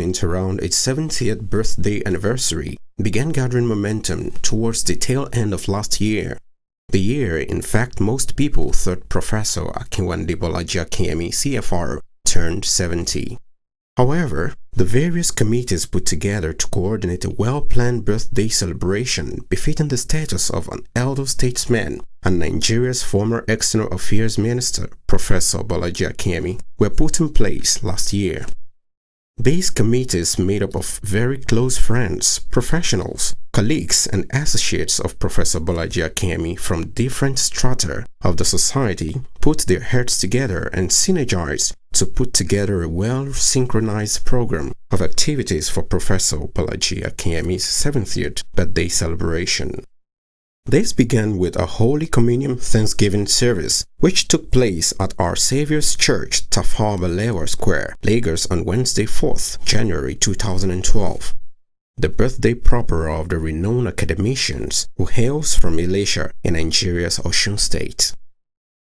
around its 70th birthday anniversary, began gathering momentum towards the tail end of last year. The year, in fact, most people thought Professor Bolaji Akinyemi, CFR, turned 70. However, the various committees put together to coordinate a well-planned birthday celebration befitting the status of an elder statesman and Nigeria's former External Affairs Minister, Professor Bolaji Akinyemi, were put in place last year. These committees, made up of very close friends, professionals, colleagues, and associates of Professor Bolaji Akinyemi from different strata of the society, put their heads together and synergized to put together a well-synchronized program of activities for Professor Bolaji Akinyemi's 70th birthday celebration. This began with a Holy Communion Thanksgiving service, which took place at Our Saviour's Church, Tafawa Balewa Square, Lagos on Wednesday, 4th January 2012. The birthday proper of the renowned academicians who hails from Ilesha in Nigeria's Osun State.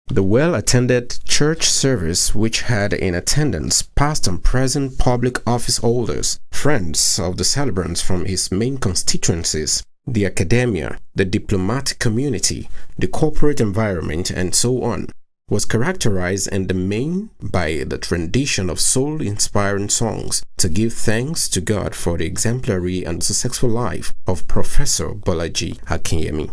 The well-attended church service, which had in attendance past and present public office holders, friends of the celebrants from his main constituencies, the academia, the diplomatic community, the corporate environment, and so on, was characterized in the main by the rendition of soul-inspiring songs to give thanks to God for the exemplary and successful life of Professor Bolaji Akinyemi.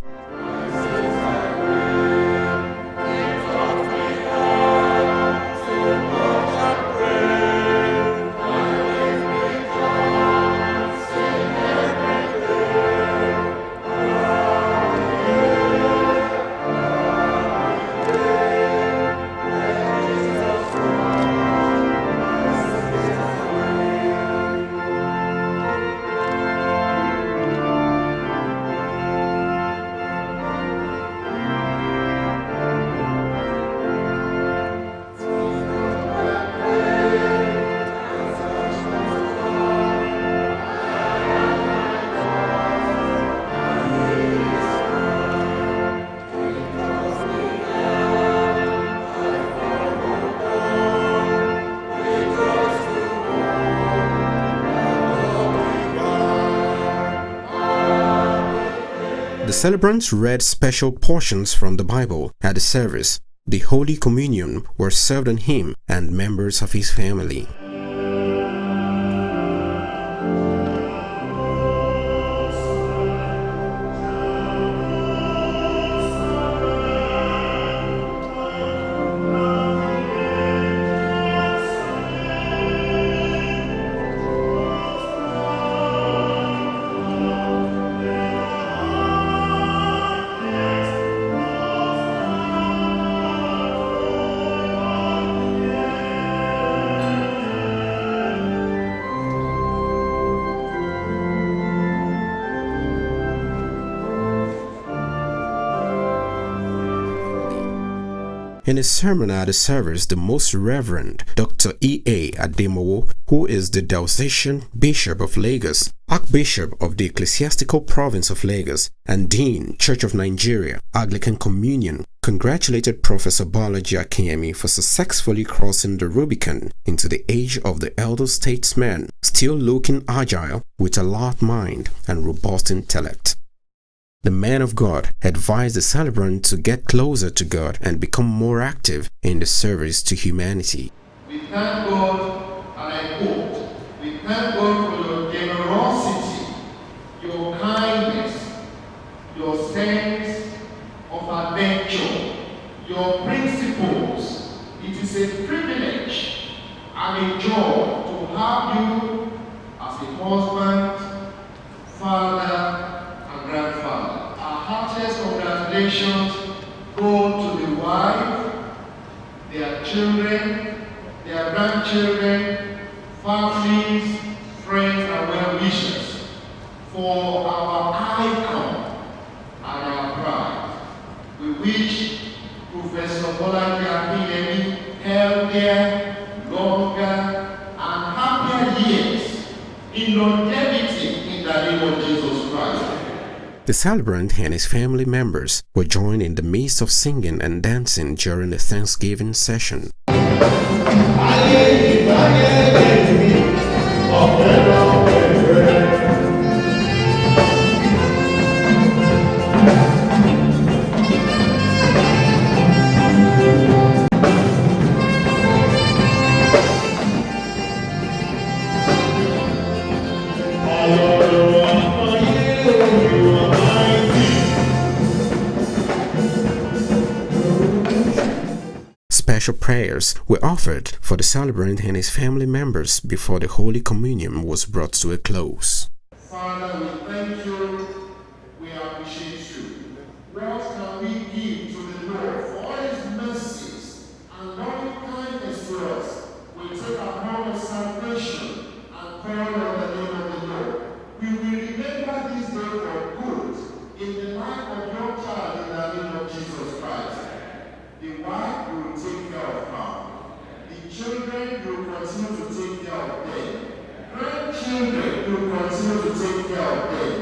The celebrants read special portions from the Bible at the service. The Holy Communion were served on him and members of his family. In a sermon at the service, the Most Reverend Dr. E.A. Ademowo, who is the Diocesan Bishop of Lagos, Archbishop of the Ecclesiastical Province of Lagos, and Dean, Church of Nigeria, Anglican Communion, congratulated Professor Bolaji Akinyemi for successfully crossing the Rubicon into the age of the elder statesman, still looking agile with a alert mind and robust intellect. The man of God advised the celebrant to get closer to God and become more active in the service to humanity. We thank God, and I quote, we thank God for your generosity, your kindness, your sense of adventure, your principles. It is a privilege and a joy to have you as a husband, father, and grandfather. Our heartiest congratulations go to the wife, their children, their grandchildren, families, friends, and well-wishers for our icon and our pride. We wish Professor Bolaji Akinyemi healthier, longer, and happier years in longevity in the name of Jesus Christ. The celebrant and his family members were joined in the midst of singing and dancing during the Thanksgiving session. Special prayers were offered for the celebrant and his family members before the Holy Communion was brought to a close. Father, we thank you, we appreciate you. What can we give to the Lord for all his mercies and loving kindness to us? We take our moment of salvation and call on the name of the Lord. We will remember this day for good in the life of your child in the name of Jesus Christ. The wife will take care of her. The children will continue to take care of them. Grandchildren will continue to take care of them.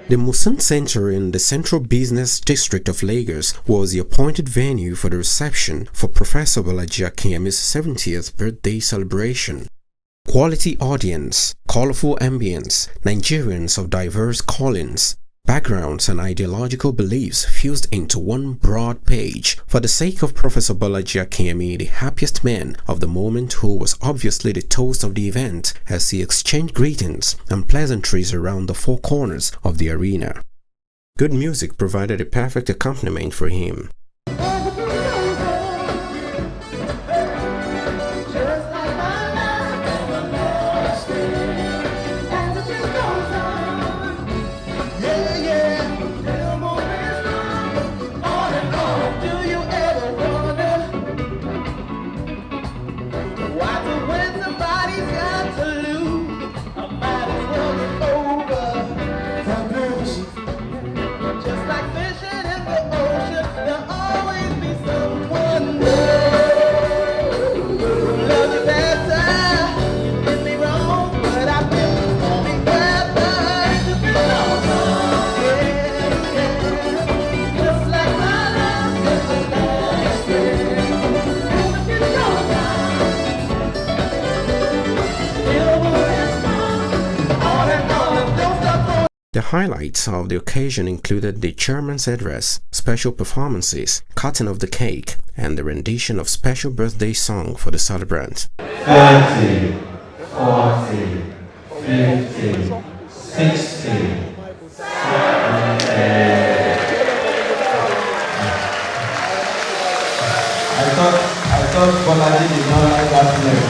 The Musin Center in the Central Business District of Lagos was the appointed venue for the reception for Professor Bolaji Akinyemi's 70th birthday celebration. Quality audience, colorful ambience, Nigerians of diverse callings, backgrounds and ideological beliefs fused into one broad page for the sake of Professor Bolaji Akinyemi, the happiest man of the moment, who was obviously the toast of the event as he exchanged greetings and pleasantries around the four corners of the arena. Good music provided a perfect accompaniment for him. The highlights of the occasion included the chairman's address, special performances, cutting of the cake, and the rendition of special birthday song for the celebrant. 30, 40, 50, 60, 70. I thought Bolaji did not like that name.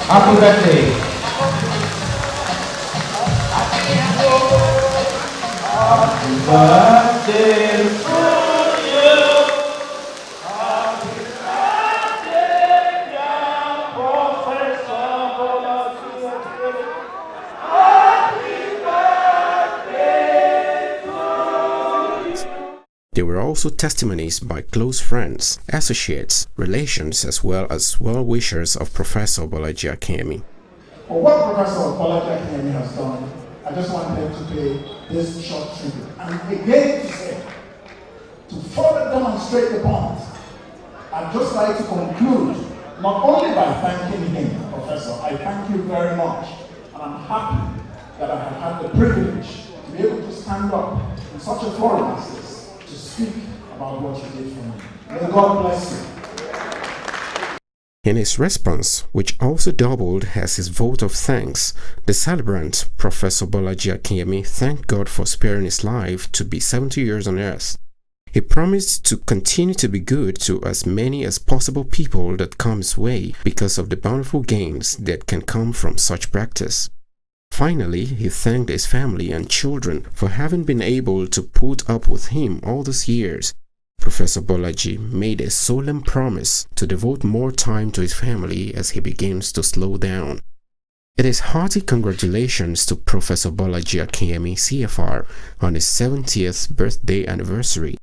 Happy birthday. Happy birthday to you. Happy birthday, dear Professor Bolaji. Happy birthday to you. There were also testimonies by close friends, associates, relations, as well as well-wishers of Professor Bolaji Akinyemi. For what Professor Bolaji Akinyemi has done, I just want them to pay this short tribute. And again to say, to further demonstrate the point, I'd just like to conclude not only by thanking him, Professor, I thank you very much, and I'm happy that I have had the privilege to be able to stand up in such a forum as this to speak about what you did for me. May God bless you. In his response, which also doubled as his vote of thanks, the celebrant, Professor Bolaji Akinyemi, thanked God for sparing his life to be 70 years on earth. He promised to continue to be good to as many as possible people that come his way because of the bountiful gains that can come from such practice. Finally, he thanked his family and children for having been able to put up with him all these years. Professor Bolaji made a solemn promise to devote more time to his family as he begins to slow down. It is hearty congratulations to Professor Bolaji Akinyemi, CFR, on his 70th birthday anniversary.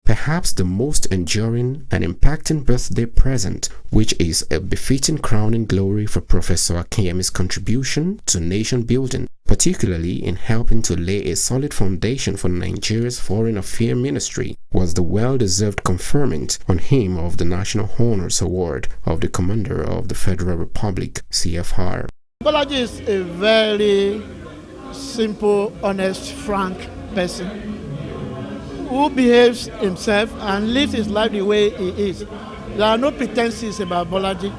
Perhaps the most enduring and impacting birthday present, which is a befitting crowning glory for Professor Akinyemi's contribution to nation building, particularly in helping to lay a solid foundation for Nigeria's Foreign Affairs Ministry, was the well-deserved conferment on him of the National Honors Award of the Commander of the Federal Republic, CFR. Bolaji is a very simple, honest, frank person who behaves himself and lives his life the way he is. There are no pretenses about Bolaji.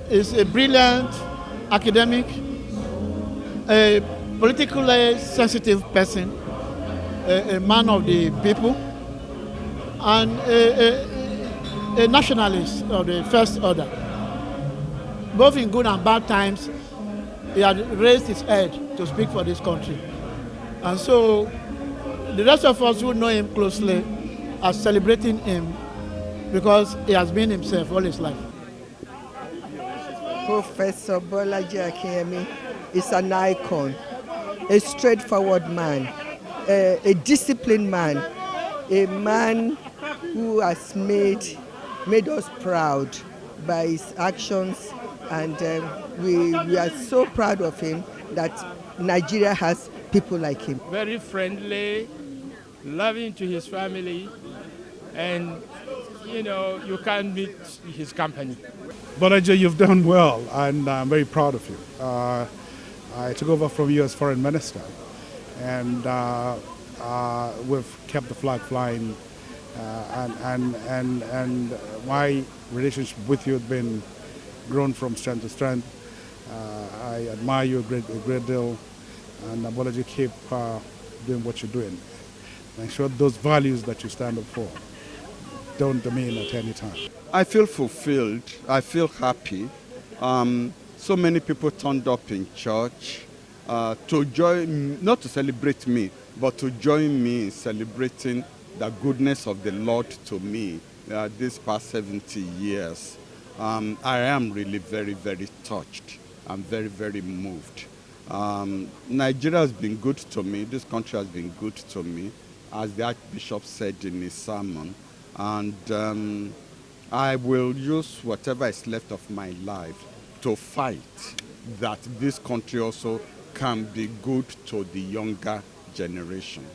He's a brilliant academic, a politically sensitive person, a man of the people, and a nationalist of the first order. Both in good and bad times, he had raised his head to speak for this country. And so the rest of us who know him closely are celebrating him because he has been himself all his life. Professor Bolaji Akinyemi is an icon, a straightforward man, a disciplined man, a man who has made us proud by his actions, and we are so proud of him that Nigeria has people like him. Very friendly, loving to his family, and you can't beat his company. Bolaji, you've done well, and I'm very proud of you. I took over from you as foreign minister, and we've kept the flag flying, and my relationship with you has been grown from strength to strength. I admire you a great deal, and Bolaji, keep doing what you're doing. Make sure those values that you stand up for don't demean at any time. I feel fulfilled. I feel happy. So many people turned up in church to join, not to celebrate me, but to join me in celebrating the goodness of the Lord to me these past 70 years. I am really very, very touched. I'm very, very moved. Nigeria has been good to me. This country has been good to me, as the Archbishop said in his sermon. And I will use whatever is left of my life to fight that this country also can be good to the younger generation.